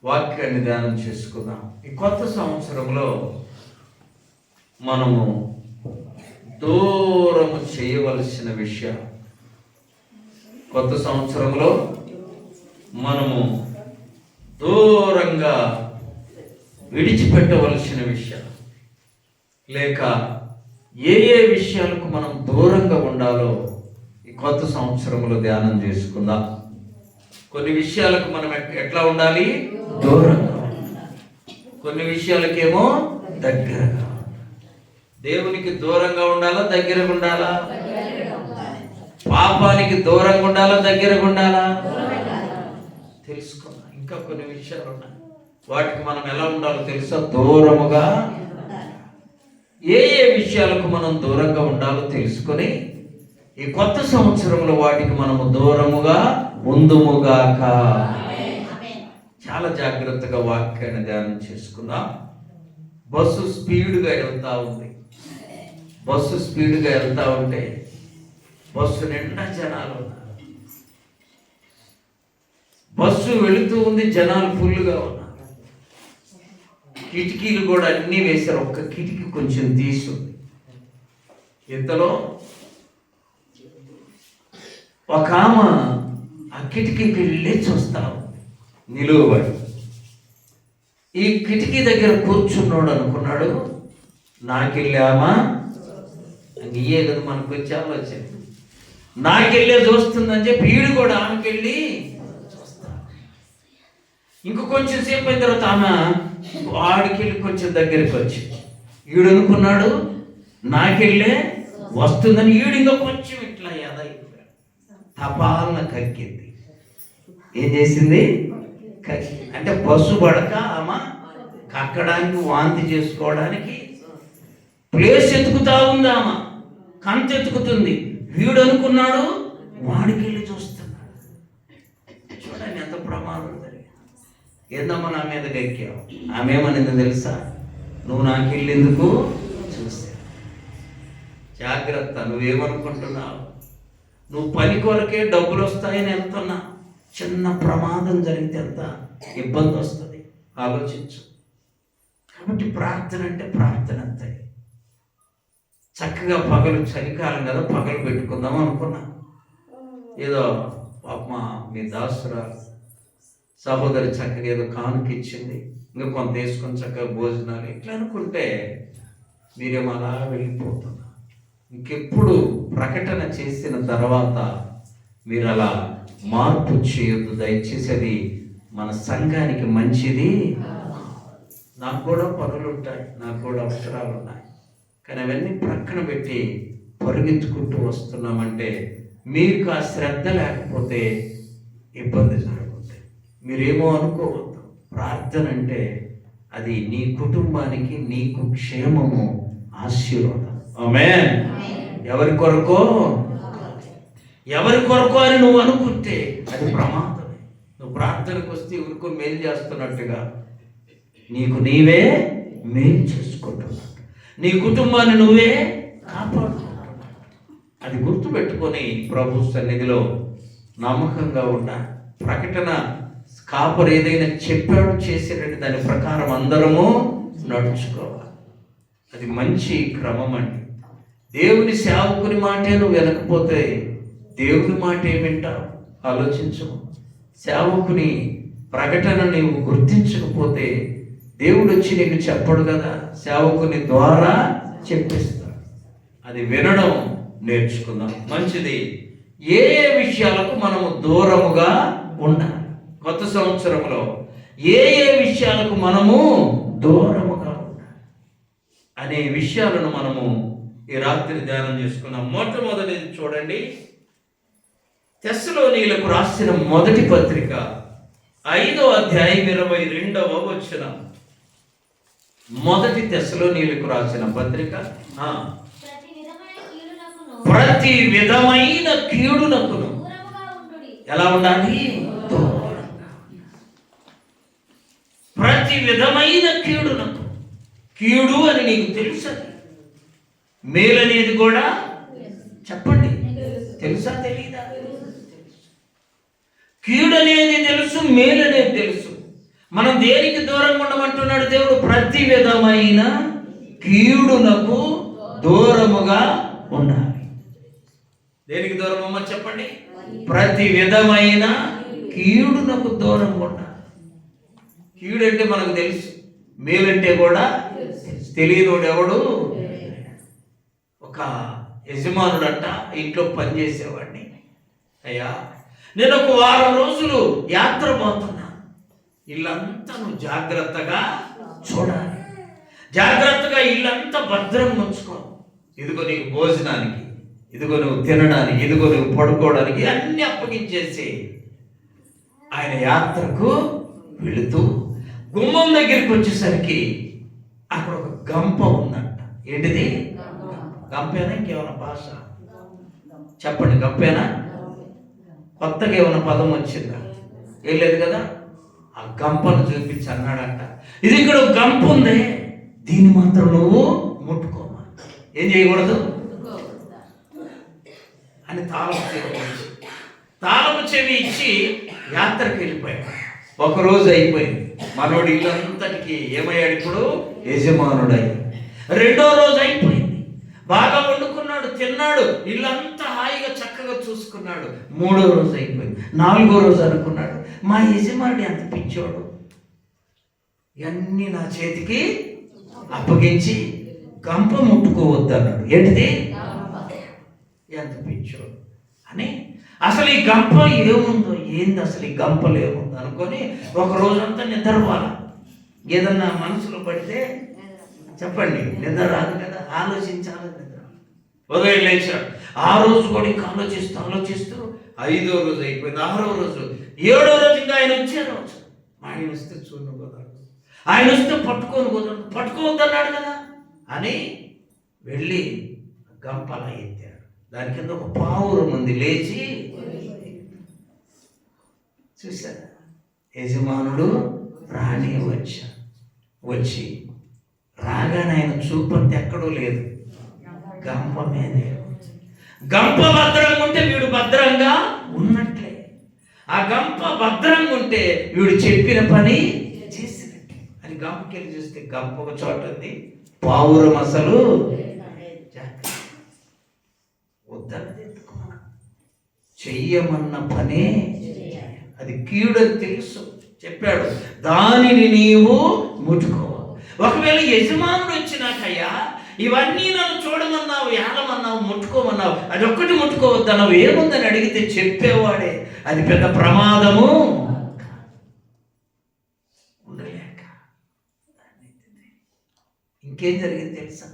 వాక్యాన్ని ధ్యానం చేసుకుందాం. ఈ కొత్త సంవత్సరంలో మనము దూరము చేయవలసిన విషయం, కొత్త సంవత్సరంలో మనము దూరంగా విడిచిపెట్టవలసిన విషయం, లేక ఏ ఏ విషయాలకు మనం దూరంగా ఉండాలో ఈ కొత్త సంవత్సరంలో ధ్యానం చేసుకుందాం. కొన్ని విషయాలకు మనం ఎట్లా ఉండాలి? దూరంగా. కొన్ని విషయాలకేమో దగ్గరగా. దేవునికి దూరంగా ఉండాలా, దగ్గరగా ఉండాలా? పాపానికి దూరంగా ఉండాలా, దగ్గరగా ఉండాలా? తెలుసుకున్నా. ఇంకా కొన్ని విషయాలు ఉన్నాయి, వాటికి మనం ఎలా ఉండాలో తెలుసా? దూరముగా. ఏ ఏ విషయాలకు మనం దూరంగా ఉండాలో తెలుసుకొని ఈ కొత్త సంవత్సరంలో వాటికి మనము దూరముగా ఉందుముగాక. చాలా జాగ్రత్తగా వాక్యాన్ని ధ్యానం చేసుకుందాం. బస్సు స్పీడ్గా వెళ్తా ఉంది. బస్సు స్పీడ్గా వెళ్తా ఉంటే బస్సు నిండా జనాలు ఉన్నారు. బస్సు వెళుతూ ఉంది, జనాలు ఫుల్గా ఉన్నారు. కిటికీలు కూడా అన్నీ వేశారు, ఒక్క కిటికీ కొంచెం తీసుంది. ఇంతలో ఒక ఆమె ఆ కిటికీకి వెళ్ళి చూస్తా ఉంది నిలువబడి. ఈ కిటికీ దగ్గర కూర్చున్నాడు అనుకున్నాడు, నాకెళ్ళామా ఇయ్యే కదా మనకు వచ్చి ఆలోచన, నాకెళ్ళే చూస్తుందని చెప్పి వీడు కూడా ఆమెకెళ్ళి చూస్తా. ఇంకో కొంచెం సేపు అయిన తర్వాత ఆమె వాడికెళ్ళి కొంచెం దగ్గరికి వచ్చి వీడు అనుకున్నాడు నాకెళ్ళే వస్తుందని, వీడు ఇంకా కొంచెం ఇట్లా ఎదైపోయాడు. తపాలన కక్కింది. ఏం చేసింది? అంటే బస్సు పడక ఆమె కక్కడానికి, వాంతి చేసుకోవడానికి ప్లేస్ ఎత్తుకుతా ఉంది. ఆమె కంత ఎత్తుకుతుంది. వీడు అనుకున్నాడు వాడికెళ్ళి చూస్తున్నాడు. చూడండి ఎంత ప్రమాదం జరిగింది. ఏందమ్మా నా మీద ఎక్కావు? ఆమె ఏమనింది తెలుసా? నువ్వు నాకెళ్ళి ఎందుకు చూస్తే. జాగ్రత్త, నువ్వేమనుకుంటున్నావు? నువ్వు పని కొరకే డబ్బులు వస్తాయని వెళ్తున్నా, చిన్న ప్రమాదం జరిగితే ఎంత ఇబ్బంది వస్తుంది ఆలోచించు. కాబట్టి ప్రార్థన అంటే ప్రార్థన అంతే. చక్కగా పగలు, చలికాలం కదా, పగలు పెట్టుకుందాం అనుకున్నా. ఏదో పాప మీ దాసురాలు సహోదరి చక్కగా ఏదో కానుక ఇచ్చింది, ఇంకా కొంత వేసుకొని చక్కగా భోజనాలు ఇట్లా అనుకుంటే మీరేమో అలా వెళ్ళిపోతున్నారు. ఇంకెప్పుడు ప్రకటన చేసిన తర్వాత మీరు అలా మార్పు చేయొద్దు దయచేసి. అది మన సంఘానికి మంచిది. నాకు కూడా పనులు ఉంటాయి, నాకు కూడా అవసరాలు ఉన్నాయి, కానీ అవన్నీ ప్రక్కన పెట్టి పరుగెత్తుకుంటూ వస్తున్నామంటే మీకు ఆ శ్రద్ధ లేకపోతే ఇబ్బంది జరుగుతుంది. మీరేమో అనుకోవద్దు. ప్రార్థన అంటే అది నీ కుటుంబానికి, నీకు క్షేమము, ఆశీర్వాదం. ఆమేన్. ఎవరి కొరకో అని నువ్వు అనుకుంటే అది ప్రమాదమే. నువ్వు ప్రార్థనకు వస్తే ఎవరికో మేలు చేస్తున్నట్టుగా నీకు నీవే మేలు చేసుకుంటున్నావు, నీ కుటుంబాన్ని నువ్వే కాపాడుకుంటున్నావు. అది గుర్తుపెట్టుకొని ప్రభు సన్నిధిలో నమ్మకంగా ఉన్న ప్రకటన కాపరు ఏదైనా చెప్పాడు చేసేటట్టు దాని ప్రకారం అందరము నడుచుకోవాలి. అది మంచి క్రమం అండి. దేవుని సేవకుని మాటే నువ్వు వినకపోతే దేవుని మాట ఏమింటావు? ఆలోచించు. సేవకుని ప్రకటన నీవు గుర్తించకపోతే దేవుడు వచ్చి నీకు చెప్పడు కదా, సేవకుని ద్వారా చెప్పిస్తాడు. అది వినడం నేర్చుకుందాం. మంచిది. ఏ ఏ విషయాలకు మనము దూరముగా ఉండాలి? కొత్త సంవత్సరంలో ఏ ఏ విషయాలకు మనము దూరముగా ఉండాలి అనే విషయాలను మనము ఈ రాత్రి ధ్యానం చేసుకున్నాం. మొట్టమొదటిది చూడండి, తెస్సలోనీయులకు రాసిన మొదటి పత్రిక 5వ అధ్యాయం 22వ వచనం. మొదటి తెస్సలోనీయులకు రాసిన పత్రిక, ప్రతి విధమైన కీడునకును ఎలా ఉండాలి? ప్రతి విధమైన కీడునకు. కీడు అని నీకు తెలుసా? మేలనేది కూడా చెప్పండి, తెలుసా తెలీదా? కీడు అనేది తెలుసు, మేలు అనేది తెలుసు. మనం దేనికి దూరంగా ఉండమంటున్నాడు దేవుడు? ప్రతి విధమైన కీడునకు దూరముగా ఉండాలి. దేనికి దూరం అమ్మని చెప్పండి? ప్రతి విధమైన కీడునకు దూరంగా ఉండాలి. కీడు అంటే మనకు తెలుసు, మేలంటే కూడా తెలియనోడు ఎవడు? ఒక యజమానుడంట ఇంట్లో పనిచేసేవాడిని, అయ్యా నేను ఒక వారం రోజులు యాత్ర పోతున్నా, ఇల్లంతా నువ్వు జాగ్రత్తగా చూడాలి, జాగ్రత్తగా ఇల్లంతా భద్రంగా ఉంచుకో, ఇదిగో నీకు భోజనానికి, ఇదిగో నువ్వు తినడానికి, ఇదిగో నువ్వు పడుకోవడానికి అన్ని అప్పగించేసి ఆయన యాత్రకు వెళుతూ గుమ్మం దగ్గరికి వచ్చేసరికి అక్కడ ఒక గంప ఉందంట. ఏంటిది? గంపేనా? ఇంకేమైనా భాష చెప్పండి. గంపేనా? కొత్తగా ఏమైనా పదం వచ్చిందా? ఏం లేదు కదా. ఆ గంపను చూపించి అన్నాడంట, ఇది ఇక్కడ ఒక గంప ఉంది, దీన్ని మాత్రం నువ్వు ముట్టుకోమా, ఏం చేయకూడదు అని తాళపు చెవి ఇచ్చి యాత్రకు వెళ్ళిపోయాడు. ఒకరోజు అయిపోయింది, మనోడు ఇల్లంతటికి ఏమయ్యాడు? ఇప్పుడు యజమానుడై. రెండో రోజు అయిపోయింది, బాగా వండుకున్నాడు, తిన్నాడు, ఇల్లంతా హాయిగా చక్కగా చూసుకున్నాడు. మూడో రోజు అయిపోయింది, నాలుగో రోజు అనుకున్నాడు, మా యజమానుడు ఎంత పిచ్చోడు, ఇవన్నీ నా చేతికి అప్పగించి గంప ముట్టుకోవద్దు అన్నాడు. ఏంటిది? ఎంత పిచ్చోడు అని. అసలు ఈ గంప ఏముందో, ఏంది అసలు ఈ గంపలు ఏముందో అనుకొని ఒక రోజంతా నిద్రపోవాలి. ఏదన్నా మనసులో పడితే చెప్పండి, నిద్ర రాదు కదా, ఆలోచించాలి. నిద్ర ఉదయం లేచాడు, ఆ రోజు కూడా ఇంకా ఆలోచిస్తూ 5వ రోజు అయిపోయింది, 6వ రోజు, 7వ రోజు ఇంకా ఆయన వచ్చే రోజు. ఆయన వస్తే చూడను కుదరదు, ఆయన వస్తే పట్టుకోవద్దన్నాడు కదా అని వెళ్ళి గంపలా ఎత్తాడు. దాని కింద ఒక పావురం ఉంది, లేచి చూశారు. యజమానుడు రాణి వచ్చి రాగానే ఆయన చూపంటే ఎక్కడో లేదు, గంప మీదే. గంప భద్రంగా ఉంటే వీడు భద్రంగా ఉన్నట్లే, ఆ గంప భద్రంగా ఉంటే వీడు చెప్పిన పని చేసినట్టే అని. గంపకెళ్ళి చూస్తే గంప ఒక చోట ఉంది, పావురం అసలు చెయ్యమన్న పనే అది కీడని తెలుసు, చెప్పాడు, దానిని నీవు ముట్టుకో. ఒకవేళ యజమానుడు వచ్చినాకయ్యా ఇవన్నీ నన్ను చూడమన్నావు, ఏలమన్నావు, ముట్టుకోమన్నావు, అది ఒక్కటి ముట్టుకోవద్దన్నావు, ఏముందని అడిగితే చెప్పేవాడే, అది పెద్ద ప్రమాదము. ఉండలేక ఇంకేం జరిగింది తెలుసా?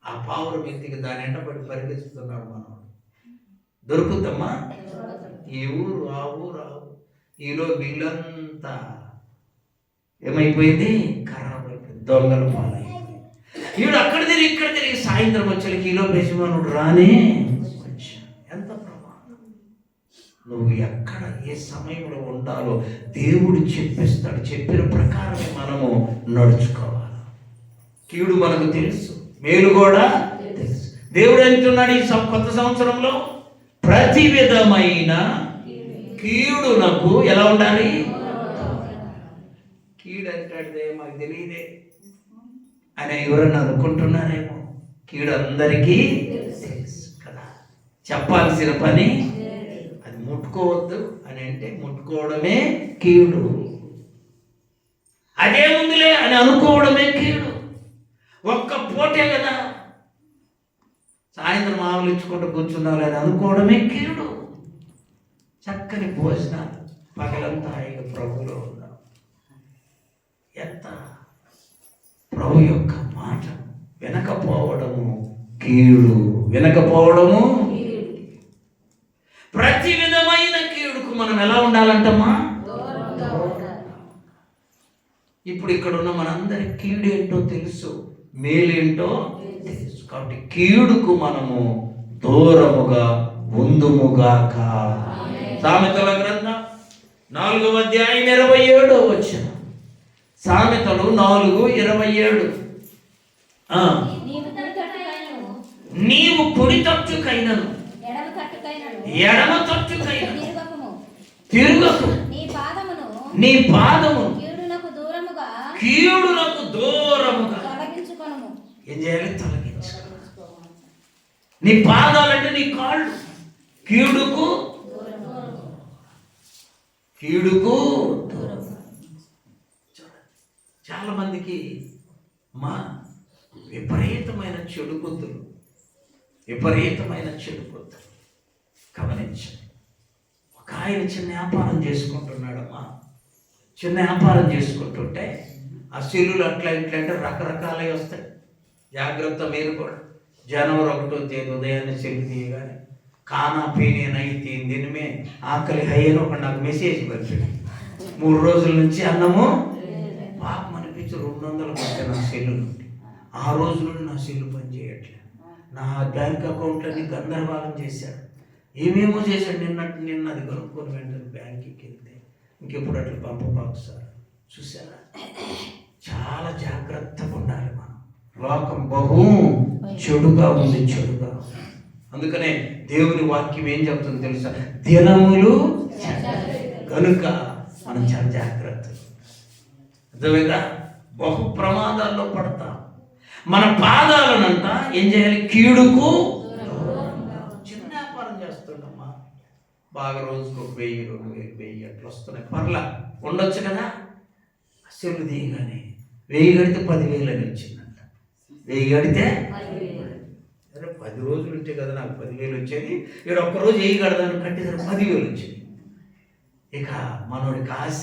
ఆ పావురం వ్యక్తికి దాని ఎంటబడి పరిగెత్తుతున్నాడు. మనం దొరుకుతామా? ఈ ఊరు ఆ ఊరు ఈలో వీళ్ళంతా ఏమైపోయింది? ఖరాబ్ అయిపోయింది, దొంగల పాలైపోయింది. వీడు అక్కడ తిరిగి ఇక్కడ తిరిగి సాయంత్రం వచ్చేకి ఈలో యజమానుడు రానే వచ్చా. ఎంత ప్రమాదం! నువ్వు ఎక్కడ ఏ సమయంలో ఉండాలో దేవుడు చెప్పిస్తాడు, చెప్పిన ప్రకారమే మనము నడుచుకోవాలి. కీడు మనకు తెలుసు, మేలు కూడా తెలుసు. దేవుడు అంటున్నాడు ఈ కొత్త సంవత్సరంలో, ప్రతి విధమైన కీడునకు ఎలా ఉండాలి? కీడు అంటాడే మాకు తెలియదే అని ఎవరన్నా అనుకుంటున్నారేమో. కీడు అందరికీ తెలుసు కదా. చెప్పాల్సిన పని అది ముట్టుకోవద్దు అని అంటే ముట్టుకోవడమే కీడు. అదే ముందులే అని అనుకోవడమే కీడు. ఒక్క పూటే కదా, సాయంత్రం ఆవలించుకుంటూ కూర్చున్నావు అని అనుకోవడమే కీడు. చక్కని భోజనాలు, పగలంతా హాయిగా ప్రభువులో ఉన్నాం. ఎంత ప్రభు యొక్క మాట వినకపోవడము కీడు, వినకపోవడము. ప్రతి విధమైన కీడుకు మనం ఎలా ఉండాలంటమ్మా? ఇప్పుడు ఇక్కడ ఉన్న మనందరి కీడు ఏంటో తెలుసు, మేలేంటో తెలుసు. కాబట్టి కీడుకు మనము దూరముగా ఉందుముగాక. సామెతల గ్రంథం 4వ అధ్యాయం 27వ వచనం. సామెతలు 4:27. నీవు కుడి తట్టుకైనను ఎడమ తట్టుకైనను తిరుగకు, నీ పాదము కీడునకు దూరముగా ఏం చేయాలి? తొలగించుకో. నీ పాదాలంటే నీ కాళ్ళు. కీడుకు దూరం. చాలా మందికి మా విపరీతమైన చెడు బుద్ధులు. గమనించండి. ఒక ఆయన చిన్న వ్యాపారం చేసుకుంటున్నాడమ్మా. చిన్న వ్యాపారం చేసుకుంటుంటే ఆ సెల్లులు అట్లా ఇట్లా అంటే రకరకాలవి వస్తాయి. జాగ్రత్త మీరు కూడా. జనవరి 1వ తేదీ ఉదయాన్నే సెల్లు తీయగానే खाना पीने नहीं 3 दिन में ఆకలి హై అని ఒక నాకు మెసేజ్ పెట్టాడు. 3 రోజుల నుంచి అన్నము పాపం అనిపించి 200 వచ్చాయి నా సెల్లు నుండి. ఆ రోజు నుండి నా సెల్లు పని చేయట్లేదు. నా బ్యాంక్ అకౌంట్లని గందరగోళం చేశాడు. ఏమేమో చేశాడు. నిన్న అది కొనుక్కొని వెంటనే బ్యాంక్కి వెళ్తే ఇంకెప్పుడు అట్లా పంపబాకు సార్. చూసారా? చాలా జాగ్రత్తగా ఉండాలి మనం. లోకం బహు చెడుగా ఉంది. అందుకనే దేవుని వాక్యం ఏం చెప్తుందో తెలుసా? దినములు కనుక మనం చాలా జాగ్రత్త. అర్థమైందా? బహు ప్రమాదాల్లో పడతాం. మన పాదాలనంట ఏం చేయాలి? కీడుకు. చిన్న వ్యాపారం చేస్తుండమ్మా. బాగా రోజుకు 1000, 2000 అట్లా వస్తున్నాయి. పర్లా ఉండొచ్చు కదా. అసలు దిగానే 1000 కడితే 10,000 అని వచ్చిందంట. 1000 కడితే 10 రోజులు ఉంటే కదా నాకు 10,000 వచ్చేది. ఇక్కడ ఒక్కరోజు 1000 కడదాను కట్టి 10,000 వచ్చింది. ఇక మనోడికి ఆశ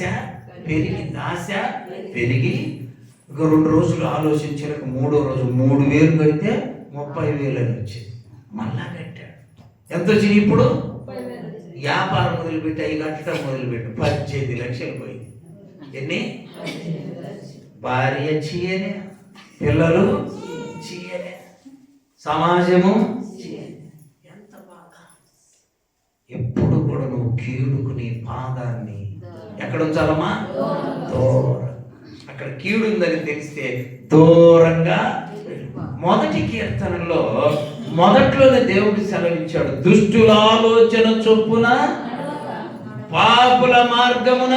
పెరిగి ఇక 2 రోజులు ఆలోచించలేక 3వ రోజు 3,000 కడితే 30,000 అని వచ్చింది. మళ్ళా కట్టాడు. ఎంత వచ్చింది ఇప్పుడు? వ్యాపారం మొదలుపెట్టి అవి కట్టడం మొదలుపెట్టి 18 లక్షలు పోయింది. ఎన్ని? భార్య చీయనే, పిల్లలు చీయనే, సమాజము ఎంత బాధ. ఎప్పుడు కూడా నువ్వు కీడుకు నీ పాదాన్ని ఎక్కడ ఉంచాలమ్మా? దూరం. అక్కడ కీడు ఉందని తెలిస్తే దూరంగా. మొదటి కీర్తనలో మొదట్లోనే దేవుడు సెలవిచ్చాడు, దుష్టుల ఆలోచన చొప్పున, పాపుల మార్గమున,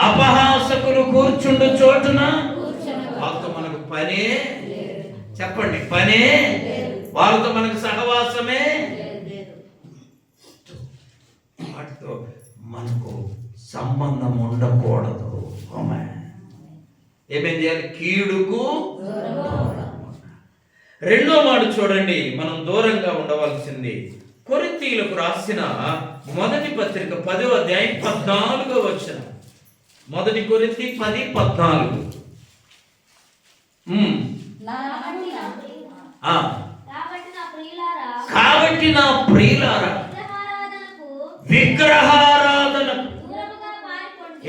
అపహాసకులు కూర్చుండు చోటున వాళ్ళతో మనకు పనే. చెప్పండి, పనే. వాళ్ళతో మనకు సహవాసమే. వాటితో మనకు సంబంధం ఉండకూడదు. ఏమేం చేయాలి? కీడుకు దూరం. రెండో మాట చూడండి, మనం దూరంగా ఉండవలసింది. కొరింథీయులకు రాసిన మొదటి పత్రిక 10వ అధ్యాయం 14వ వచనం. మొదటి కొరింథీ 10:14. కాబట్టి నా ప్రియులారా విగ్రహారాధనకు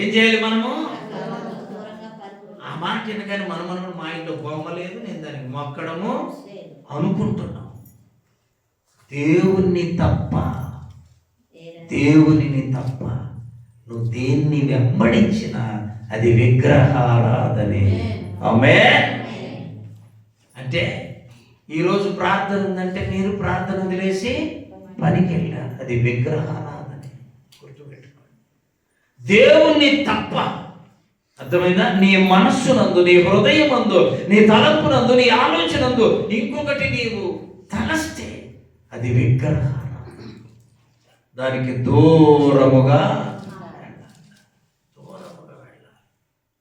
ఏం చేయాలి? మనము ఆ మాట ఎందుకని మనం మా ఇంట్లో బొమ్మ లేదు, నేను దానికి మొక్కడము అనుకుంటున్నాం. దేవునిని తప్ప నువ్వు దేన్ని వెంబడించినా అది విగ్రహారాధనే. ఆమేన్. అంటే ఈరోజు ప్రార్థన ఉందంటే మీరు ప్రార్థన వదిలేసి పనికి వెళ్ళారు, అది విగ్రహారాధనే. గుర్తుపెట్టుకోండి. దేవుణ్ణి తప్ప, అర్థమైందా? నీ మనస్సునందు, నీ హృదయమందు, నీ తలంపునందు, నీ ఆలోచనందు ఇంకొకటి నీవు తలస్తే అది విగ్రహారాధన. దానికి దూరముగా వెళ్ళాలి.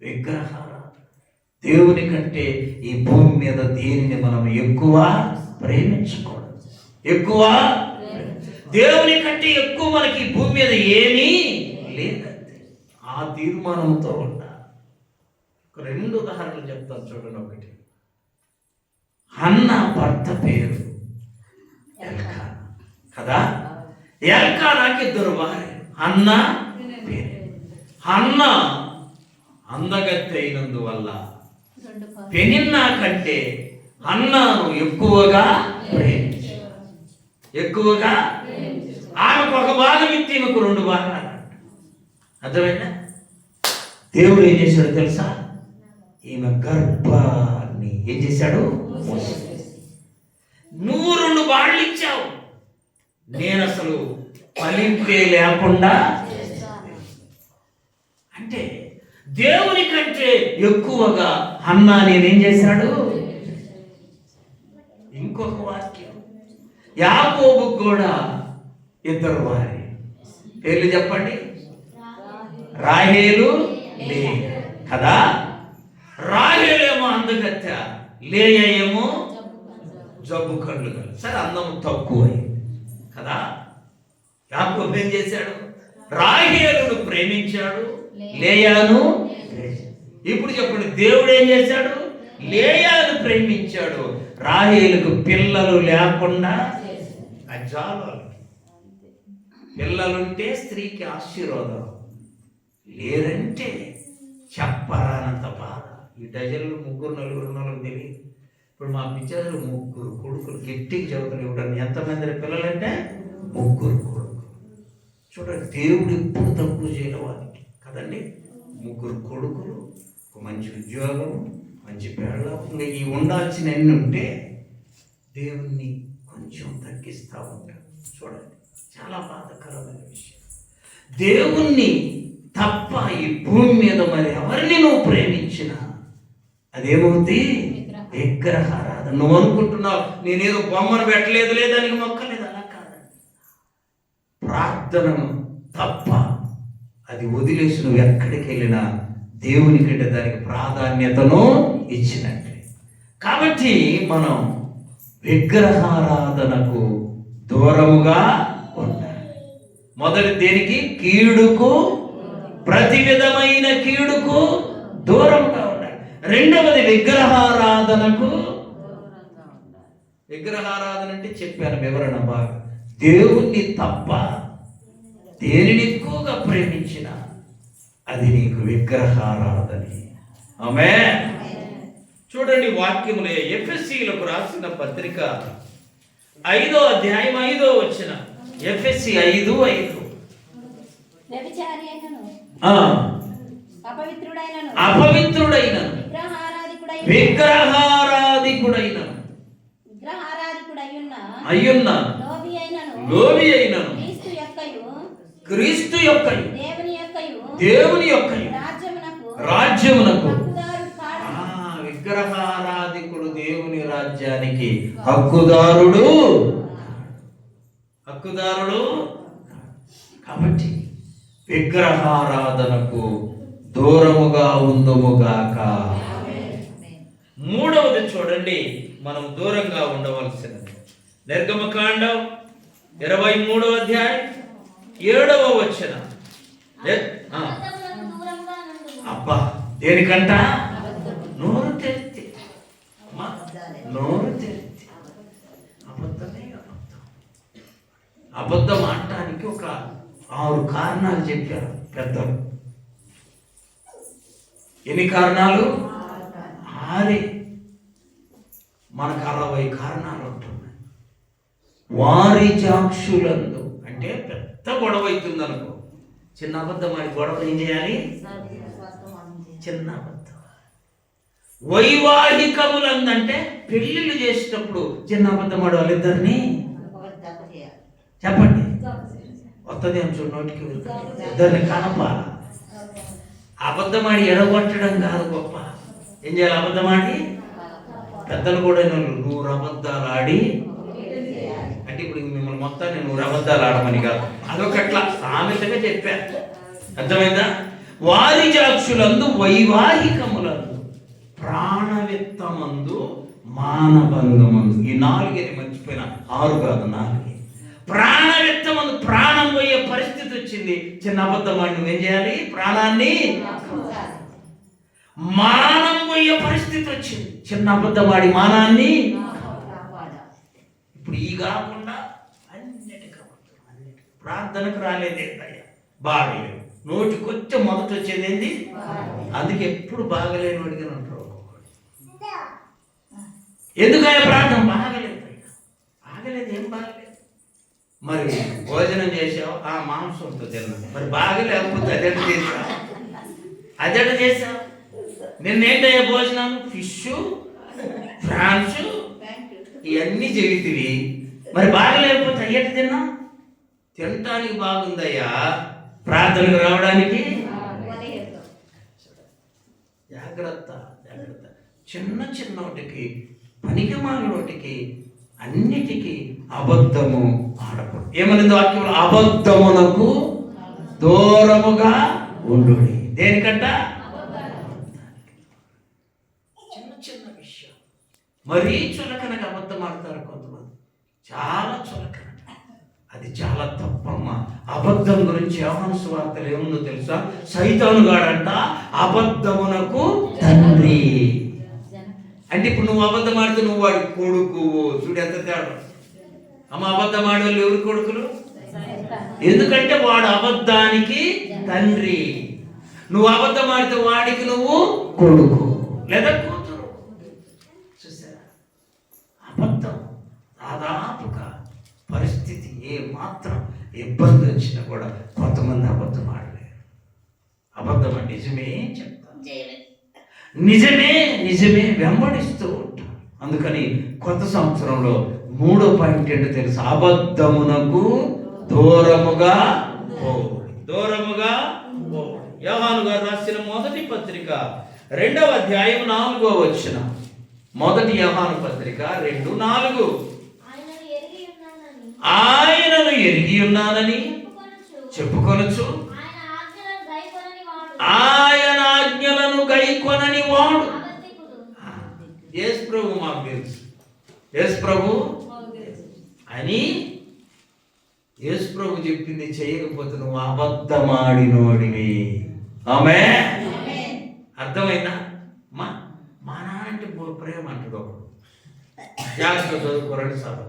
విగ్రహారాధన. దేవుని కంటే ఈ భూమి మీద దేనిని మనం ఎక్కువ ప్రేమించకూడదు. దేవుని కంటే ఎక్కువ మనకి ఈ భూమి మీద ఏమీ లేదంతే. ఆ తీర్మానంతో ఉండాలి. 2 ఉదాహరణలు చెప్తాను చూడండి. ఒకటి, హన్నా భర్త పేరు ఎల్కానా కదా. ఎల్కానాకి 2 భార్యలు. హన్నా పేరు. హన్నా అందగత్తె అయినందువల్ల పెనిన్నా కంటే హన్నాను ఎక్కువగా ప్రేమించాడు. ఆమెకు ఒక భాగం ఇచ్చి ఈమెకు 2 భాగాలు. అర్థమైందా? దేవుడు ఏం చేశాడు తెలుసా? ఈమె గర్భాన్ని ఏం చేశాడు? నువ్వు 2 బాళ్ళు ఇచ్చావు, నేను అసలు ఫలింపే లేకుండా. అంటే దేవుని కంటే ఎక్కువగా హన్నా నేనేం చేశాడు. ఇంకొక వాక్యం, యాకోబుకు కూడా ఇద్దరు వారి పేర్లు చెప్పండి. రాహేలు, లేయా కదా. రాహేలేమో అందగత్య, లేయా ఏమో జబ్బు కళ్ళు కలు. సరే, అందము తక్కువ కదా. యాకోబు ఏం చేశాడు? రాహేలును ప్రేమించాడు, లేయాను. ఇప్పుడు చెప్పండి, దేవుడు ఏం చేశాడు? లేయాను ప్రేమించాడు. రాహేలుకు పిల్లలు లేకుండా అజాలు. పిల్లలుంటే స్త్రీకి ఆశీర్వాదం, లేరంటే చెప్పరానంత బాధ. ఈ డజన్లు 3, 4 తెలియదు. ఇప్పుడు మా పిచ్చారు 3 కొడుకులు గట్టికి చదువుతులు ఇవ్వడం. ఎంతమంది పిల్లలంటే 3 కొడుకులు. చూడండి, దేవుడు ఎప్పుడు తక్కువ చేయడం వారికి కదండి. 3 కొడుకులు, ఒక మంచి ఉద్యోగం, మంచి పేడలు, ఇంకా ఈ ఉండాల్సిన ఎన్ని ఉంటే దేవుణ్ణి కొంచెం తగ్గిస్తూ ఉంటాడు. చూడండి, చాలా బాధాకరమైన విషయం. దేవుణ్ణి తప్ప ఈ భూమి మీద మరి ఎవరిని నువ్వు ప్రేమించినా అదేమవుతుంది? విగ్రహారాధన. నువ్వు అనుకుంటున్నావు నేనేదో బొమ్మను పెట్టలేదు, లేదానికి మొక్కలేదు. అలా కాదండి. ప్రార్థనను తప్ప అది వదిలేసి నువ్వు ఎక్కడికి వెళ్ళినా దేవుని కంటే దానికి ప్రాధాన్యతను ఇచ్చినట్టే. కాబట్టి మనం విగ్రహారాధనకు దూరముగా ఉండాలి. మొదటి దేనికి? కీడుకు, ప్రతి విధమైన కీడుకు దూరంగా ఉండాలి. రెండవది విగ్రహారాధనకు. విగ్రహారాధన అంటే చెప్పాను వివరణ బాగా. దేవుణ్ణి తప్ప దేనిని ఎక్కువగా ప్రేమించిన అది నీకు విగ్రహారాధనే. ఆమేన్. చూడండి వాక్యములే. ఎఫెసీయులకు రాసిన పత్రిక 5వ అధ్యాయం 5వ వచనం. ఎఫెసీ 5:5. అపవిత్రుడైన విగ్రహారాధికుడైన అయ్యున్న లోబి అయినను క్రీస్తు యొక్క దేవుని యొక్క రాజ్యమునకు. విగ్రహారాధికుడు దేవుని రాజ్యానికి హక్కుదారుడు. కాబట్టి విగ్రహారాధనకు దూరముగా ఉందుముగాక. మూడవది చూడండి, మనం దూరంగా ఉండవలసినది. నిర్గమకాండం 23వ అధ్యాయం 7వ వచనం. అబ్బా, దేనికంట? నోరు తెరిచి అబద్ధం ఆడటానికి ఒక 6 కారణాలు చెప్పారు పెద్దలు. ఎన్ని కారణాలు? 6. మనకు 60 కారణాలు ఉంటున్నాయి. వారిజాక్షులందు అంటే పెద్ద గొడవ అవుతుంది అనుకో, చిన్న అబద్ధం మరి గొడవలు ఏం చేయాలి? చిన్న అబద్ధం. వైవాహికములందంటే పెళ్లిళ్ళు చేసేటప్పుడు చిన్న అబద్ధం ఆడు వాళ్ళిద్దరిని చెప్పండి. వస్తుంది అని చూడు నోటికి, ఇద్దరిని కనపాల. అబద్ధం ఆడి ఎడగొట్టడం కాదు గొప్ప. ఏం చేయాలి? అబద్ధం ఆడి పెద్దలు కూడా 100 అబద్ధాలు ఆడి అంటే ఇప్పుడు మిమ్మల్ని మొత్తాన్ని 100 అబద్ధాలు ఆడమని కాదు, అదొకట్లా సామెతగా చెప్పారు. అర్థమైందా? వారిజాక్షులందు వైవాహికములందు ప్రాణవిత్తమందు మానభంగమందు. ఈ 4 మర్చిపోయిన 6 కాదు 4. ప్రాణవిత్తమందు ప్రాణం పోయే పరిస్థితి వచ్చింది. చిన్న అబద్ధం ఆడి నువ్వేం చేయాలి? ప్రాణాన్ని. మానం పోయే పరిస్థితి వచ్చింది. చిన్న అబద్ధం ఆడి మానాన్ని. ఇప్పుడు ఈ కాకుండా అన్నిటికీ ప్రార్థనకు రాలేదేంటయ్యా? బాగలేదు. నోటికొచ్చే మొదట వచ్చేది ఏంది? అందుకే ఎప్పుడు బాగలేని వాడిగా ఉంటారు. ఎందుకయ్యా ప్రార్థన? బాగలేదు. ఏం బాగలేదు? మరి భోజనం చేసావు, ఆ మాంసంతో తిన్నావు. మరి బాగలేకపోతే అదెట చేసావు. నిన్నేంటయ్యా భోజనం? ఫిష్, ఫ్రాన్స్ ఇవన్నీ చెబితివి. మరి బాగలేకపోతే అయ్యట తిన్నా. తినటానికి బాగుందయ్యా, ప్రార్థనకు రావడానికి జాగ్రత్త జాగ్రత్త. చిన్న చిన్నోటికి, పనికిమాలినోటికి, అన్నిటికీ అబద్ధము ఆడకూడదు. ఏమనింది వాక్యంలో? అబద్ధమునకు దూరముగా ఉండు. దేనికంట? చిన్న చిన్న విషయం. మరీ చులకనగా అబద్ధం ఆడతారు కొంతమంది, చాలా చులకన. అది చాలా తప్పమ్మా. అబద్ధం గురించి యోహాను సువార్తలో ఏముందో తెలుసా? సైతాను గాడంట అబద్ధమునకు తండ్రి. అంటే ఇప్పుడు నువ్వు అబద్ధం ఆడితే నువ్వు వాడి కొడుకు. చూడు ఎంత తేడా. అమ్మ, అబద్ధం ఆడే వాళ్ళు ఎవరి కొడుకులు? ఎందుకంటే వాడు అబద్ధానికి తండ్రి. నువ్వు అబద్ధం ఆడితే వాడికి నువ్వు కొడుకు లేదా కూతురు. చూసారా? అబద్ధం దాదాపుగా పరిస్థితి ఏ మాత్రం ఇబ్బంది వచ్చినా కూడా కొంతమంది అబద్ధం ఆడలేరు. అబద్ధం అంటే నిజమే చెప్తాను, నిజమే నిజమే వెంబడిస్తూ ఉంటారు. అందుకని కొత్త సంవత్సరంలో 3వ పాయింట్ ఏంటో తెలుసు? అబద్ధమునకు దూరముగా పోవుడి. దూరముగా పోవుడి. యోహాను గారు రాసిన మొదటి పత్రిక 2వ అధ్యాయం 4వ వచనం. మొదటి యోహాను పత్రిక 2:4. ఆయనను ఎరిగి ఉన్నానని చెప్పుకొనొచ్చు, ఆయన ఆజ్ఞలను గైకొనని వాడు. యేసు ప్రభు మాకు తెలుసు. యేసు ప్రభు అని యేసు ప్రభు చెప్పింది చేయకపోతే నువ్వు అబద్ధమాడినోడివి. ఆమేన్. అర్థమైందా? మా నానంటే ప్రేమ అంటాడు ఒకడు. జాగ్రత్త చదువుకోరని చదువు.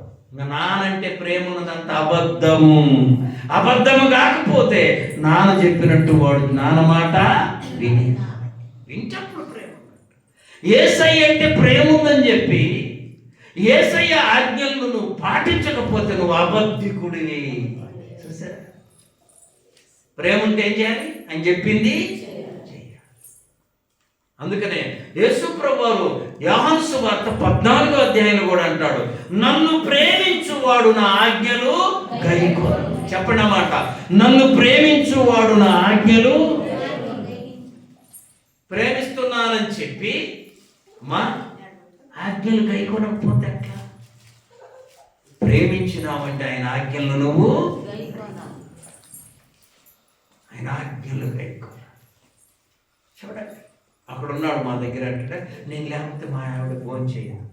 నానంటే ప్రేమ ఉన్నదంత అబద్ధము. అబద్ధము కాకపోతే నాన్న చెప్పినట్టు వాడు నాన్న మాట వింటప్పుడు ప్రేమ. యేసయ్య అంటే ప్రేమ ఉందని చెప్పి యేసయ్య ఆజ్ఞలను నువ్వు పాటించకపోతే నువ్వు అబద్ధికుడివి. చూసారా? ప్రేమ ఉంటే ఏం చేయాలి అని చెప్పింది చేయాలి. అందుకనే యేసు ప్రభువు యోహాను సువార్త 14వ అధ్యాయంలో కూడా అంటాడు, నన్ను ప్రేమించువాడు నా ఆజ్ఞలు గైకొను. చెప్పండి అన్నమాట, నన్ను ప్రేమించువాడు నా ఆజ్ఞలు. ప్రేమిస్తున్నానని చెప్పి మా ఆజ్ఞలు గైకొనకపోతే ఎట్లా? ప్రేమించినావంటే ఆయన ఆజ్ఞలను నువ్వు, ఆయన ఆజ్ఞలు గైకొన. చూడండి, అక్కడ ఉన్నాడు మా దగ్గర అంటే, నేను లేకపోతే మా ఆవిడ భోజనం చేయను.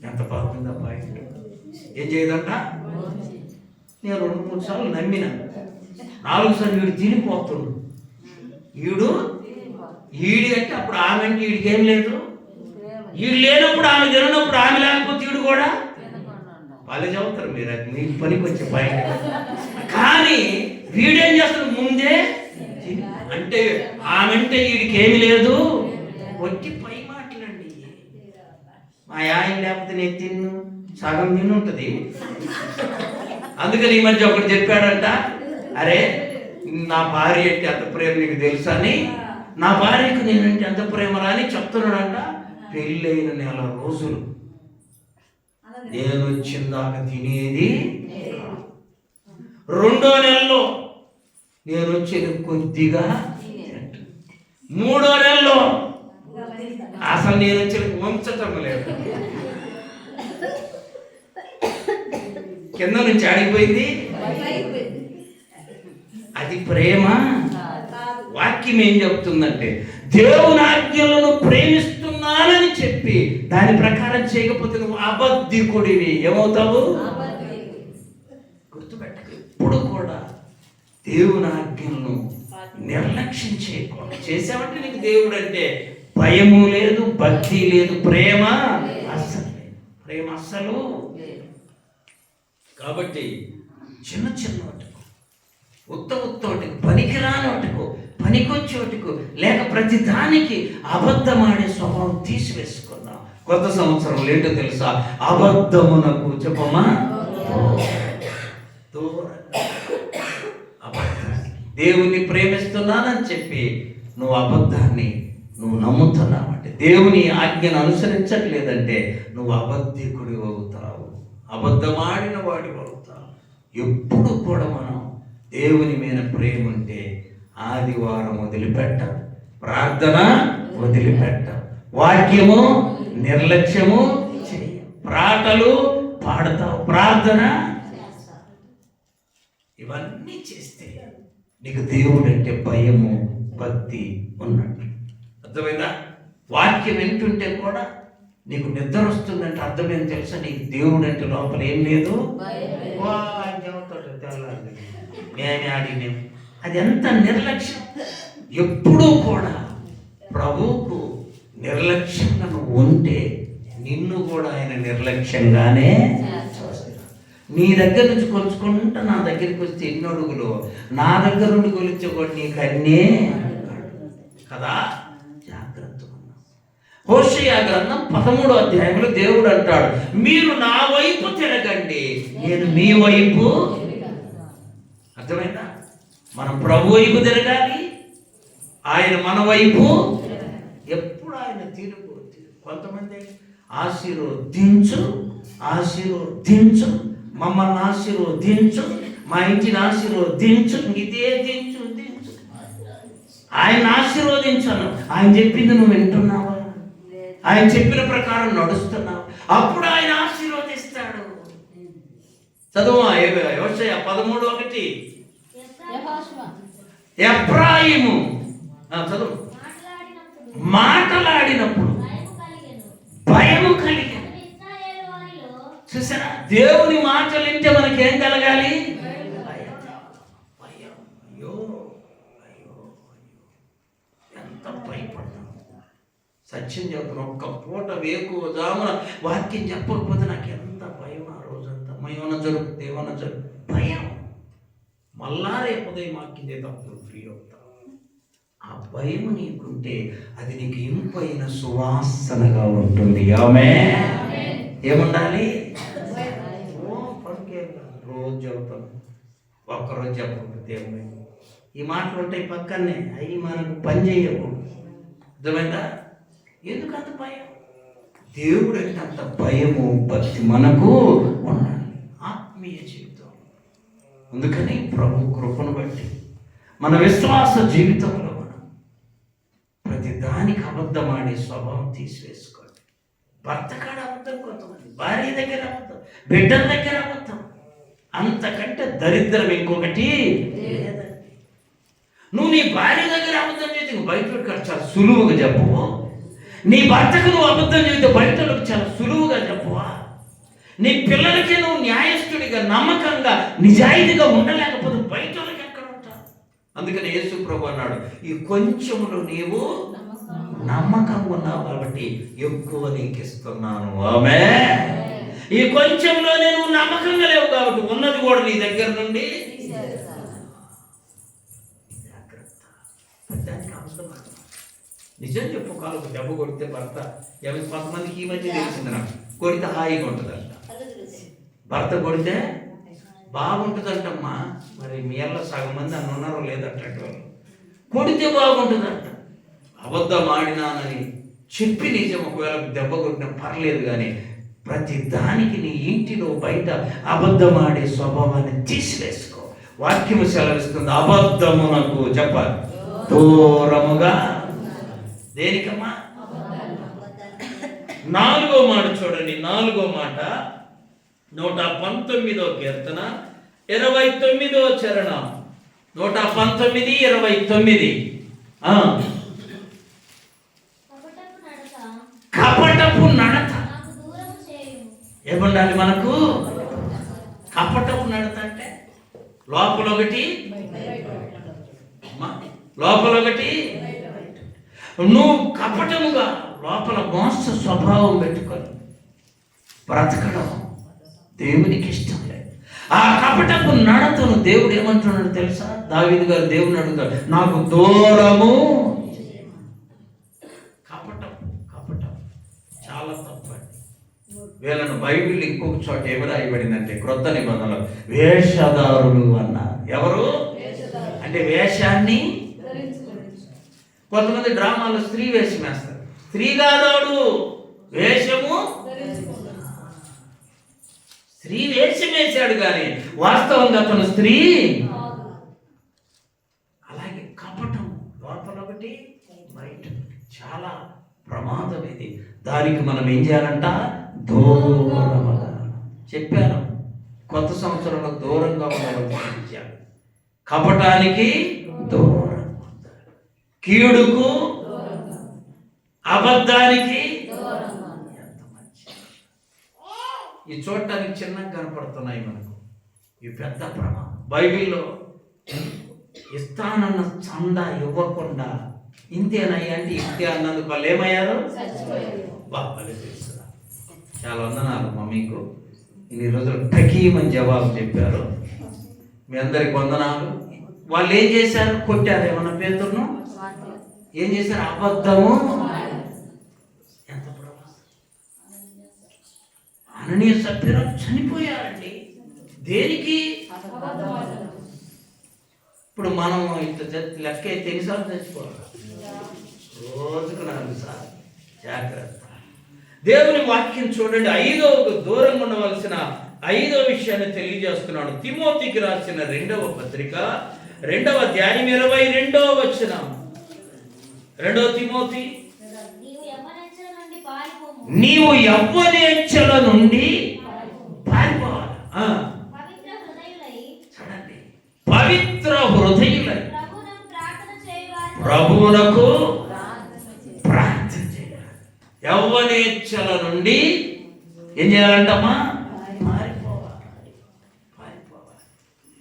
ఎంత బాగుందా పాయింట్? ఏం చేయదంట? నేను 2-3 సార్లు నమ్మిన, 4 సార్లు వీడు తినిపోతుండు. ఈడి అంటే అప్పుడు ఆమె అంటే వీడికి ఏం లేదు. ఈడు లేనప్పుడు ఆమె తినప్పుడు ఆమె లేకపోతే ఈడు కూడా వాళ్ళే చదువుతారు. మీరు అది మీకు పనికి వచ్చే పాయింట్. కానీ వీడేం చేస్తాడు? ముందే అంటే ఆమె అంటే వీడికి ఏమి లేదు. వచ్చి పై మాటలండి. మా ఆయన లేకపోతే నేను తిన్ను, సగం తిని ఉంటుంది. అందుకని ఈ మధ్య ఒకటి చెప్పాడంట, అరే నా భార్య అంటే అంత ప్రేమ నీకు తెలుసా అని. నా భార్యకు నేనంటే అంత ప్రేమ రాని చెప్తున్నాడంట. పెళ్ళైన 4 రోజులు నేను వచ్చిందాక తినేది. 2వ నెలలో నేను వచ్చేది కొద్దిగా. 3వ నెలలో అసలు నేను వచ్చేది వంచటం లేదు. కింద నుంచి ఆడిపోయింది. అది ప్రేమ? వాక్యం ఏం చెప్తుందంటే, దేవుని ఆజ్ఞలను ప్రేమిస్తున్నానని చెప్పి దాని ప్రకారం చేయకపోతే నువ్వు అబద్ధికుడివి. ఏమవుతావు? గుర్తుపెట్టకు. ఎప్పుడు కూడా దేవుని ఆజ్ఞలను నిర్లక్ష్యం చేయకూడదు. చేసావంటే నీకు దేవుడు అంటే భయము లేదు, భక్తి లేదు, ప్రేమ అస్సలు లేదు. ప్రేమ అస్సలు. కాబట్టి చిన్న చిన్న వాటికు, ఉత్తోటికి, పనికిరాని వాటికు, పనికొచ్చేటికు లేక ప్రతి దానికి అబద్ధమాడే స్వభావం తీసివేసుకుందాం. కొత్త సంవత్సరం ఏంటో తెలుసా? అబద్ధమునకు చెప్పమా అబద్ధాన్ని. దేవుణ్ణి ప్రేమిస్తున్నానని చెప్పి నువ్వు అబద్ధాన్ని నువ్వు నమ్ముతున్నావంటే, దేవుని ఆజ్ఞను అనుసరించట్లేదంటే నువ్వు అబద్ధికుడి అవుతావు, అబద్ధమాడిన వాడి అవుతావు. ఎప్పుడు కూడా మనం దేవుని మీద ప్రేమ ఉంటే ఆదివారం వదిలిపెట్టాలి, ప్రార్థన వదిలిపెట్టం, వాక్యము నిర్లక్ష్యము చేయం, పాటలు పాడతావు, ప్రార్థన ఇవన్నీ చేస్తే నీకు దేవుడు అంటే భయము భక్తి ఉన్నట్టు. అర్థమైందా? వాక్యం వింటుంటే కూడా నీకు నిద్ర వస్తుందంటే అర్థమేం తెలుసా? నీకు దేవుడు అంటే లోపల ఏం లేదు, మేమే ఆడినేం. అది ఎంత నిర్లక్ష్యం. ఎప్పుడూ కూడా ప్రభువుకు నిర్లక్ష్యంగా నువ్వు ఉంటే నిన్ను కూడా ఆయన నిర్లక్ష్యంగానే చూస్తాడు. నీ దగ్గర నుంచి కొలుచుకుంటా నా దగ్గరికి వస్తే ఎన్ని అడుగులు, నా దగ్గర నుండి కొలిచే కూడా నీకు అన్నే కదా. జాగ్రత్తగా ఉన్నావు. హోషేయ గ్రంథం 13వ అధ్యాయంలో దేవుడు అంటాడు, మీరు నా వైపు తిరగండి, నేను మీ వైపు. అర్థమైందా? మనం ప్రభు వైపు తిరగాలి, ఆయన మన వైపు. ఎప్పుడు ఆయన తిరుగు. కొంతమంది ఆశీర్వదించు ఆశీర్వదించు, మమ్మల్ని ఆశీర్వదించు, మా ఇంటిని ఆశీర్వదించు, ఇదే దించు దించు. ఆయన ఆశీర్వదించను, ఆయన చెప్పింది నువ్వు వింటున్నావా? ఆయన చెప్పిన ప్రకారం నడుస్తున్నావు, అప్పుడు ఆయన ఆశీర్వదిస్తాడు. చదువు యోషయ 13:1. ఎఫ్రాయిము చదువు, మాటలాడినప్పుడు భయము కలిగి. చూసారా? దేవుని మాటలు వింటే మనకేం కలగాలి? భయం. అయ్యో అయ్యో ఎంత భయపడతాం. సత్యం చెప్తున్నా, ఒక్క పూట వేకువజామున వాక్యం చెప్పకపోతే నాకు ఎంత భయం. ఆ రోజంతా ఏమన్నా జరుగుతుంది, ఏమన్నా జరుగుతుంది, భయం. మళ్ళా రేపు ఉదయం వాక్యం చేతప్పుడు ఫ్రీ అవుతాం. ఆ భయం నీకుంటే అది నీకు ఇంపైన సువాసనగా ఉంటుంది. ఆమేన్. ఏముండాలి? రోజు చెబుతాం, ఒక్కరోజు చెప్పకపోతే ఈ మాటలు ఉంటాయి పక్కనే, అవి మనకు పని చేయవు. అర్థమైందా? ఎందుకు అంత భయం? దేవుడు అంటే అంత భయము భక్తి మనకు ఉండాలి ఆత్మీయ జీవితం. అందుకని ప్రభు కృపను బట్టి మన విశ్వాస జీవితంలో మనం ప్రతి దానికి అబద్ధమాడే స్వభావం తీసివేసుకోండి. భర్త కాడ అబద్ధం, కొంతమంది భార్య దగ్గర అబద్ధం, బిడ్డల దగ్గర అబద్ధం. అంతకంటే దరిద్రం ఇంకొకటి లేదండి. నువ్వు నీ భార్య దగ్గర అబద్ధం చేసి నువ్వు బయట చాలా సులువుగా చెప్పవు. నీ భర్తకు నువ్వు అబద్ధం చేస్తే బయటలకు చాలా సులువుగా చెప్పవా? నీ పిల్లలకి నువ్వు న్యాయస్థుడిగా నమ్మకంగా నిజాయితీగా ఉండలేకపోతే బయటలకు ఎక్కడ ఉంటావు? అందుకని యేసు ప్రభు అన్నాడు, ఈ కొంచెములో నీవు నమ్మకంగా ఉన్నావు కాబట్టి ఎక్కువ నీకు ఇస్తున్నాను. ఆమేన్. ఈ కొంచెంలోనే నువ్వు నమ్మకంగా లేవు కాబట్టి ఉన్నది కూడా నీ దగ్గర నుండి జాగ్రత్త. నిజం చెప్పు, కాలకు దెబ్బ కొడితే భర్త ఎవరి కొంతమందికి ఈ మధ్య తెలిసింది నాకు, కొడితే హాయిగా ఉంటుందంట. భర్త కొడితే బాగుంటుందంటమ్మా. మరి మీ అల్ల సగం మంది అన్న ఉన్నారో లేదంటే వాళ్ళు కొడితే బాగుంటుందంట. అబద్ధం ఆడినానని చెప్పి నిజం ఒకవేళ దెబ్బ కొట్టినా పర్లేదు, కానీ ప్రతి దానికి నీ ఇంటిలో బయట అబద్ధం ఆడే స్వభావాన్ని తీసివేసుకో. వాక్యము సెలవిస్తుంది, అబద్ధమునకు చెప్పాలి దూరముగా. దేనికమ్మా? 4వ మాట చూడండి, 4వ మాట 119వ కీర్తన 29వ చరణం. 119, 29. కపటపు నడత ఏముండాలి మనకు? కపటపు నడత అంటే లోపల ఒకటి లోపల ఒకటి. నువ్వు కపటముగా లోపల మోస స్వభావం పెట్టుకొని బ్రతకడం దేవునికి ఇష్టం లేదు. ఆ కపటపు నడతను దేవుడు ఏమంటున్నాడు తెలుసా? దావీదు గారు దేవుని అడుగుతాడు, నాకు దూరము. కపటం చాలా తప్పండి. వీళ్ళను బైబిల్ ఇంకొక చోట ఏమి రాయబడిందంటే క్రొత్త నిబంధనలో వేషధారులు అన్నారు. ఎవరు అంటే వేషాన్ని. కొంతమంది డ్రామాలో స్త్రీ వేషం వేస్తారు. స్త్రీ కాదాడు, వేషము. స్త్రీ వేషం వేశాడు కానీ వాస్తవంగా అతను స్త్రీ. అలాగే కపటం లోపల ఒకటి బయట చాలా ప్రమాదం ఇది. దానికి మనం ఏం చేయాలంట? దూరముగా. చెప్పాను, కొత్త సంవత్సరంలో దూరంగా ఉండాలి. కపటానికి దూరం, కీడుకు, అబద్ధానికి. ఎంత మంచి! ఈ చూడటానికి చిన్నగా కనపడుతున్నాయి మనకు, ఈ పెద్ద ప్రమాదం. బైబిల్లో ఇస్తానన్న చందా ఇవ్వకుండా ఇంతేనయ్యా అంటే ఇంతే అన్నందుకు వాళ్ళు ఏమయ్యారు? బాగా తెలుసురా. చాలా వందనాలు మమ్మీకు, ఇన్ని రోజులు టకీమని జవాబు చెప్పారు. మీ అందరికి వందనాలు. వాళ్ళు ఏం చేశారు? కొట్టారు. ఏమన్నా పేతురును ఏం చేశారు? అబద్ధము. ఎంత ప్రమాదం! అననీయ సభ్యులు చనిపోయారండి. దేనికి? ఇప్పుడు మనం ఇంత లెక్క అయితే ఎన్నిసార్లు చచ్చిపోవాలి? రోజుకు 4 సార్లు. జాగ్రత్త. దేవుని వాక్యం చూడండి. 5వ దూరంగా ఉండవలసిన 5వ విషయాన్ని తెలియజేస్తున్నాడు. తిమోతికి రాసిన 2వ పత్రిక 2వ అధ్యాయం 22వ వచనం. 2వ తిమోతి, నీవు యవ్వనేచ్ఛల నుండి పారిపోవాలి. చూడండి, పవిత్ర హృదయులై ప్రభువునకు ప్రార్థన చేయాలి. యవ్వనేచ్ఛల నుండి ఏం చేయాలంటమ్మా? పారిపోవాలి.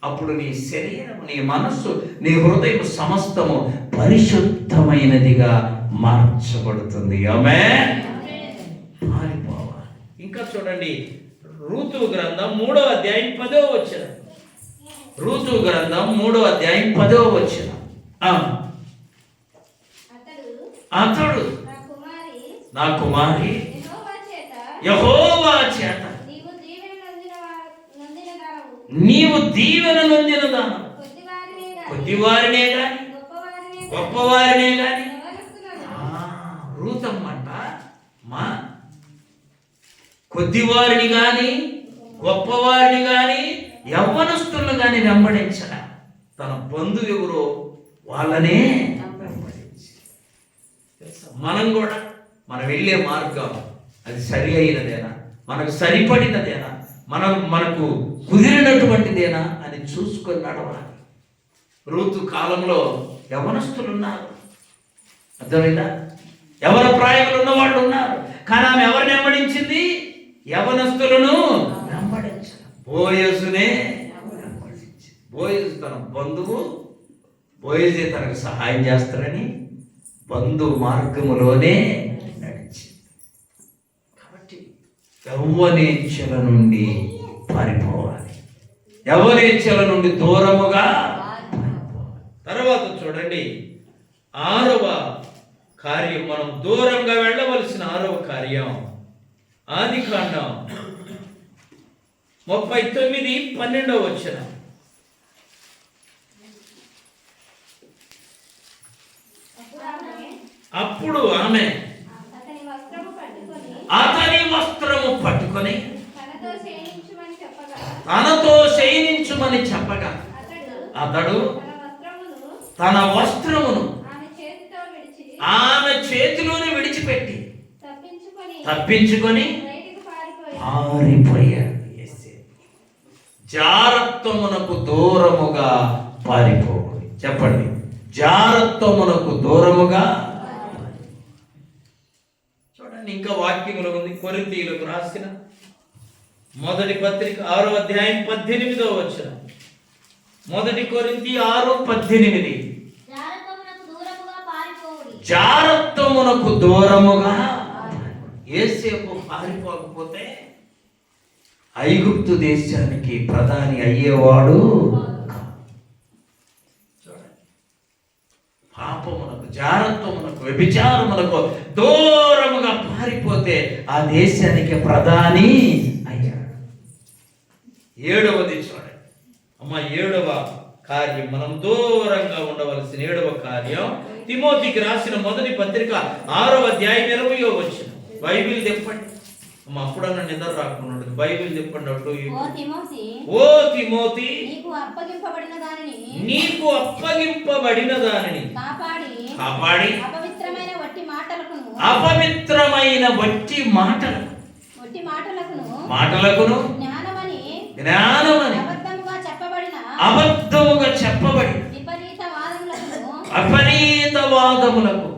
అప్పుడు నీ శరీరం, నీ మనస్సు, నీ హృదయం సమస్తము పరిశుద్ధమైనదిగా మార్చబడుతుంది. ఆమేన్. పారిపోవాలి. ఇంకా చూడండి, రూతు గ్రంథం 3వ అధ్యాయం 10వ వచనం. రూతు గ్రంథం 3వ అధ్యాయం 10వ వచనం. అతడు నా కుమారి యెహోవా చేత నీవు దీవెన నొందిన దానవు. కొద్దివారినే గాని గొప్పవారినే గాని. రూతమ్మంట మా కొద్దివారిని గాని గొప్పవారిని గాని యవ్వనస్తులను గాని వెంబడించడ. తన బంధువు ఎవరో వాళ్ళనే వెంబడించి. మనం కూడా మనం వెళ్ళే మార్గం అది సరి అయినదేనా, మనకు సరిపడినదేనా, మనకు కుదిరినటువంటిదేనా అని చూసుకొని నడవాలి. ఋతు కాలంలో యవ్వనస్తులు ఉన్నారు, అర్థమైందా? యవన ప్రాయములు ఉన్న వాళ్ళు ఉన్నారు. కానీ ఆమె ఎవరిని వెంబడించింది? యవనస్తులను వెంబడించాలి. బోయజునే వెంబడించింది. బోయజు తన బంధువు, బోయజే తనకు సహాయం చేస్తారని బంధు మార్గములోనే నడిచింది. కాబట్టి యవ్వనేచ్ఛల నుండి పారిపోవాలి, యవ్వనేచ్ఛల నుండి దూరముగా పారిపోవాలి. తర్వాత చూడండి, 6వ కార్యం, మనం దూరంగా వెళ్ళవలసిన 6వ కార్యం ఆదికాండం 39:12 వచనం. అప్పుడు ఆమె అతని వస్త్రము పట్టుకొని తనతో శయనించుమని చెప్పగా అతడు తన వస్త్రమును ఆమె చేతిలోనే విడిచిపెట్టి తప్పించుకొని పారిపోయాడు. జారత్వమునకు దూరముగా పారిపోవాలి. చెప్పండి, జారత్వమునకు దూరముగా. చూడండి, ఇంకా వాక్యములు ఉంది. కొరింథీయులకు రాసిన మొదటి పత్రిక 6వ అధ్యాయం 18వ వచనం. 1 కొరింథీ 6:18. జారత్వమునకు దూరముగా. యేసేపు పారిపోకపోతే ఐగుప్తు దేశానికి ప్రధాని అయ్యేవాడు. పాపమునకు, జారత్వమునకు, వ్యభిచారమునకు దూరముగా పారిపోతే ఆ దేశానికి ప్రధాని అయ్యాడు. 7వది చూడండి అమ్మ, 7వ కార్యం, మనం దూరంగా ఉండవలసిన 7వ కార్యం తిమోతికి రాసిన మొదటి పత్రిక 6వ అధ్యాయం 20వ వచనం. బైబిల్ చెప్పండి అమ్మ, అప్పుడన్నా నిద్ర రాకుండా బైబిల్ చెప్పండి. అటు ఓ తిమోతి, నీకు అప్పగింపబడిన దానిని కాపాడి అపవిత్రమైన వట్టి మాటలకును జ్ఞానమని అబద్ధముగా చెప్పబడి అపరీత వాదములకు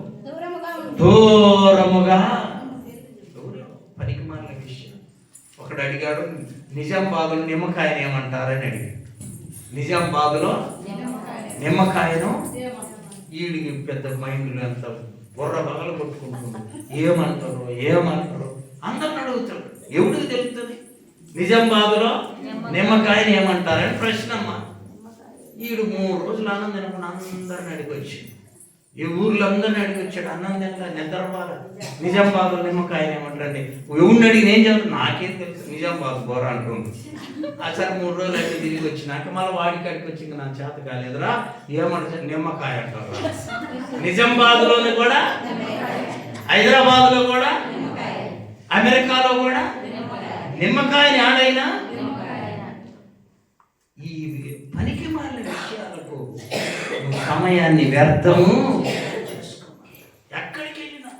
దూరముగా. పనికిమాలిన విషయం. ఒకడు అడిగాడు, నిజామాబాదులో నిమ్మకాయను ఏమంటారని అడిగాడు. నిజామాబాదులో నిమ్మకాయను. వీడికి పెద్ద మైండ్లో అంత బుర్ర బగలు కొట్టుకుంటుంది. ఏమంటారు అందరిని అడుగుతాడు. ఎవడికి తెలుస్తుంది నిజామాబాదులో నిమ్మకాయని ఏమంటారని ప్రశ్నమ్మ. వీడు 3 రోజులు అన్నం తినకుండా అందరిని అడిగొచ్చి, ఈ ఊర్లో అందరిని అడిగొచ్చాడు. అన్నం తినక నిద్రపోవాలి. నిజామాబాదులో నిమ్మకాయని ఏమంటారండి. ఎవరిని అడిగి నేను చెప్తాను, నాకేం తెలుసు నిజామాబాద్ బోర అంటుంది. సరే 3 రోజులు అయితే తిరిగి వచ్చినాక మళ్ళీ వాడికి అడిగి వచ్చి ఇంకా నా చేత కాలేదురా ఏమంటారు, నిమ్మకాయ అంటారు. నిజామాబాద్లోని కూడా, హైదరాబాద్లో కూడా, అమెరికాలో కూడా నిమ్మకాయని ఆడైనా. ఈ పనికి మాలిన విషయాలకు సమయాన్ని వ్యర్థము చేసుకోవాలి. ఎక్కడికి వెళ్ళినా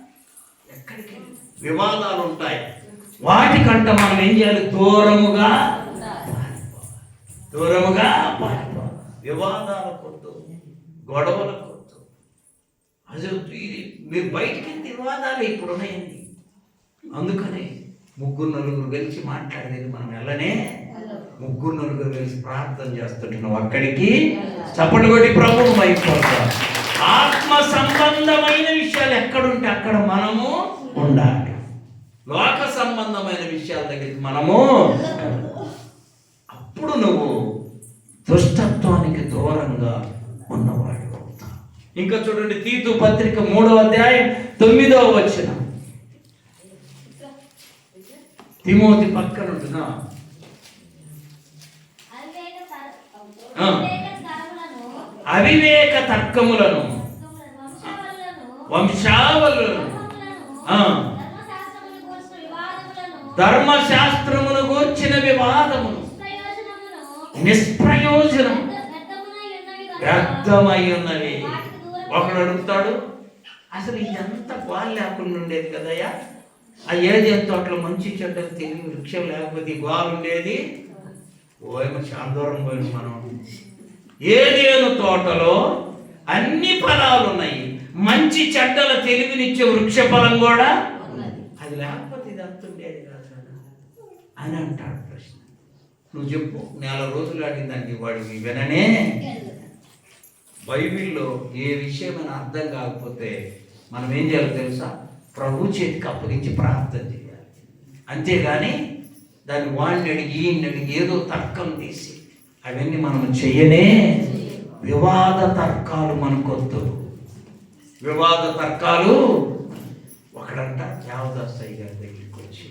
వివాదాలు ఉంటాయి. వాటికంట మనం ఏం చేయాలి? దూరముగా పారిపోవాలి. వివాదాలకొద్దు, గొడవలకొద్దు. అసలు మీరు బయటికి వివాదాలు ఇప్పుడు ఉన్నాయండి. అందుకని 3-4 కలిసి మాట్లాడేది మనం వెళ్ళనే. 3-4 కలిసి ప్రార్థన చేస్తుంటున్నాం అక్కడికి. చప్పట్లు కొట్టి ప్రభువు అయిపోతాం. ఆత్మ సంబంధమైన విషయాలు ఎక్కడుంటే అక్కడ మనము ఉండాలి. లోక సంబంధమైన విషయాల దగ్గరికి మనము. అప్పుడు నువ్వు దుష్టత్వానికి దూరంగా ఉన్నవాడు అవుతావు. ఇంకా చూడండి, తీతు పత్రిక 3వ అధ్యాయం 9వ వచనం. తిమోతి పక్కన ఉంటున్నా. అవివేక తర్కములను, వంశావళులను, ధర్మశాస్త్రమును గూర్చిన వివాదమును, నిష్ప్రయోజనం, వ్యర్థమై ఉన్నవి. ఒకడు అడుగుతాడు, అసలు ఇదంతా గోల్ లేకుండా ఉండేది కదయ్యా. ఆ ఏదేం తోటలో మంచి చెడ్డలు తెలియని వృక్షం లేకపోతే గోల్ ఉండేది. ఓయమ చాలా దూరం పోయిన మనం. ఏదేను తోటలో అన్ని ఫలాలు ఉన్నాయి, మంచి చెడ్డల తెలివినిచ్చే వృక్ష ఫలం కూడా అది లేకపోతే ఇది అంతుండేది కాదు అని అంటాడు. ప్రశ్న నువ్వు చెప్పు. 4 రోజులు ఆడిందండి వాడికి విననే. బైబిల్లో ఏ విషయమైనా అర్థం కాకపోతే మనం ఏం చేయాలో తెలుసా? ప్రభు చేతికి అప్పగించి ప్రార్థన చేయాలి. అంతేగాని దాన్ని వాడిని అడిగి ఈయన్ని అడిగి ఏదో తర్కం తీసి అవన్నీ మనం చెయ్యనే. వివాద తర్కాలు మనకొద్దు. వివాద తర్కాలు. ఒకడంట దేవదాసయ్య గారి దగ్గరికి వచ్చి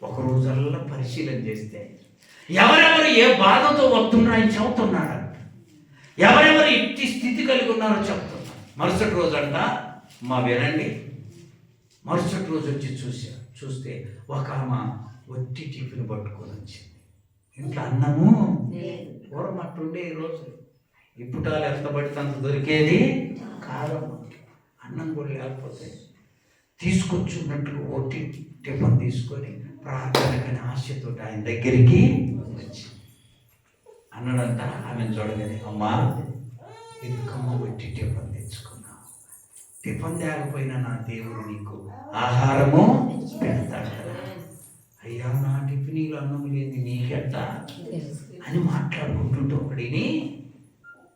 ఒక రోజల్లా పరిశీలన చేస్తే ఎవరెవరు ఏ బాధతో వస్తున్నారో ఆయన చెబుతున్నాడంట. ఎవరెవరు ఇట్టి స్థితి కలిగి ఉన్నారో చెప్తున్నారు. మరుసటి రోజు అంట మా వినండి, మరుసటి రోజు వచ్చి చూస్తే ఒక ఆమె ఒట్టి టిఫిన్ పట్టుకొని వచ్చింది. ఇంట్లో అన్నము కూరమట్టుండే. ఈరోజు ఇప్పుటాలు ఎంత పడితే అంత దొరికేది కాదమ్మా. అన్నం కూడా లేకపోతే తీసుకొచ్చున్నట్టుగా ఒట్టి టిఫిన్ తీసుకొని ప్రార్థనకని ఆశతో ఆయన దగ్గరికి వచ్చి అన్నాడంట. ఆమెను చూడగానే, అమ్మా ఎందుకమ్మా ఒట్టి టిఫిన్ తెచ్చుకున్నావు? టిఫిన్ లేకపోయినా నా దేవుడు నీకు ఆహారము పెడతాడు కదా. అయ్యా నా టిఫినీలో అన్నం లేని నీకెట్టా అని మాట్లాడుకుంటుంటే ఒకడిని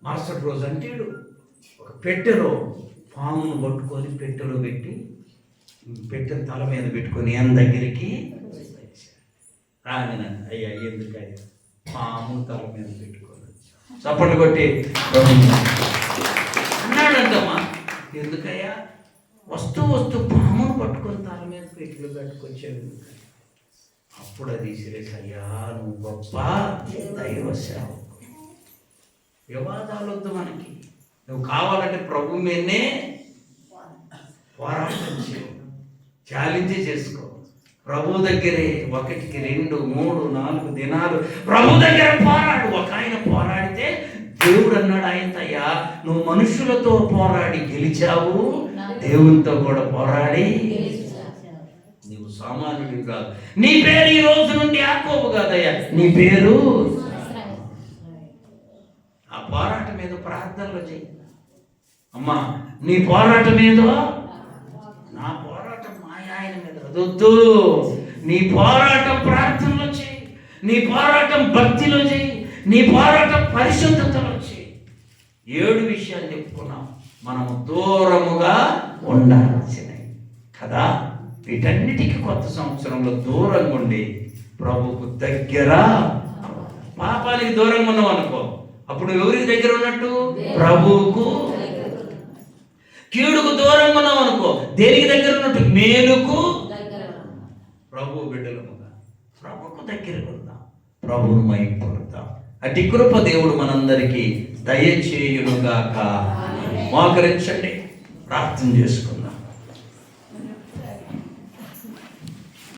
మరుసటి రోజు అంటాడు ఒక పెట్టెలో పామును పట్టుకొని పెట్టెలో పెట్టి పెట్టెను తల మీద పెట్టుకొని ఆయన దగ్గరికి రానినండి. అయ్యా ఎందుకు అయ్యా? పాము తల మీద పెట్టుకొని చప్పట్లు కొట్టి అన్నాడంటమ్మా. ఎందుకయ్యా? వస్తూ పామును పట్టుకొని తల మీద పెట్టెలు పెట్టుకొచ్చాడు. అప్పుడు అది అయ్యా నువ్వు గొప్ప దైవ సేవకు. వివాదాలు వద్దు మనకి. నువ్వు కావాలంటే ప్రభు మీదనే పోరాటం చేయి, ఛాలెంజ్ చేసుకో. ప్రభు దగ్గరే 1, 2, 3, 4 దినాలు ప్రభు దగ్గర పోరాడు. ఒక ఆయన పోరాడితే దేవుడు అన్నాడు ఆయనతో, అయ్యా నువ్వు మనుషులతో పోరాడి గెలిచావు, దేవునితో కూడా పోరాడి నీవు సామాన్యుడి కాదు. నీ పేరు ఈ రోజు నుండి యాకోబు కాదయ్యా, నీ పేరు. ఆ పోరాటం ఏదో ప్రార్థనలో చెయ్యి. అమ్మా నీ పోరాటం ఏదో, నా పోరాటం మా ఆయన మీద వద్దు. నీ పోరాటం ప్రార్థనలో చెయ్యి, నీ పోరాటం భక్తిలో చెయ్యి, నీ పోరాటం పరిశుద్ధతలో చెయ్యి. 7 విషయాలు చెప్పుకున్నాం. మనము దూరముగా ఉండాల్సినవి కదా. వీటన్నిటికీ కొత్త సంవత్సరంలో దూరంగా ఉండి ప్రభువుకు దగ్గర. పాపానికి దూరంగా ఉన్నాం అనుకో, అప్పుడు ఎవరికి దగ్గర ఉన్నట్టు? ప్రభువుకు. కీడుకు దూరంగా ఉన్నాం అనుకో, దేనికి దగ్గర ఉన్నట్టు? మేలుకు. ప్రభు బిడ్డలముగా ప్రభువుకు దగ్గరగా ఉందాం, ప్రభువును మహిమపడతాం. అట్టి కృప దేవుడు మనందరికీ దయచేయునుగాక. మోకరించండి, ప్రార్థన చేసుకుందాం.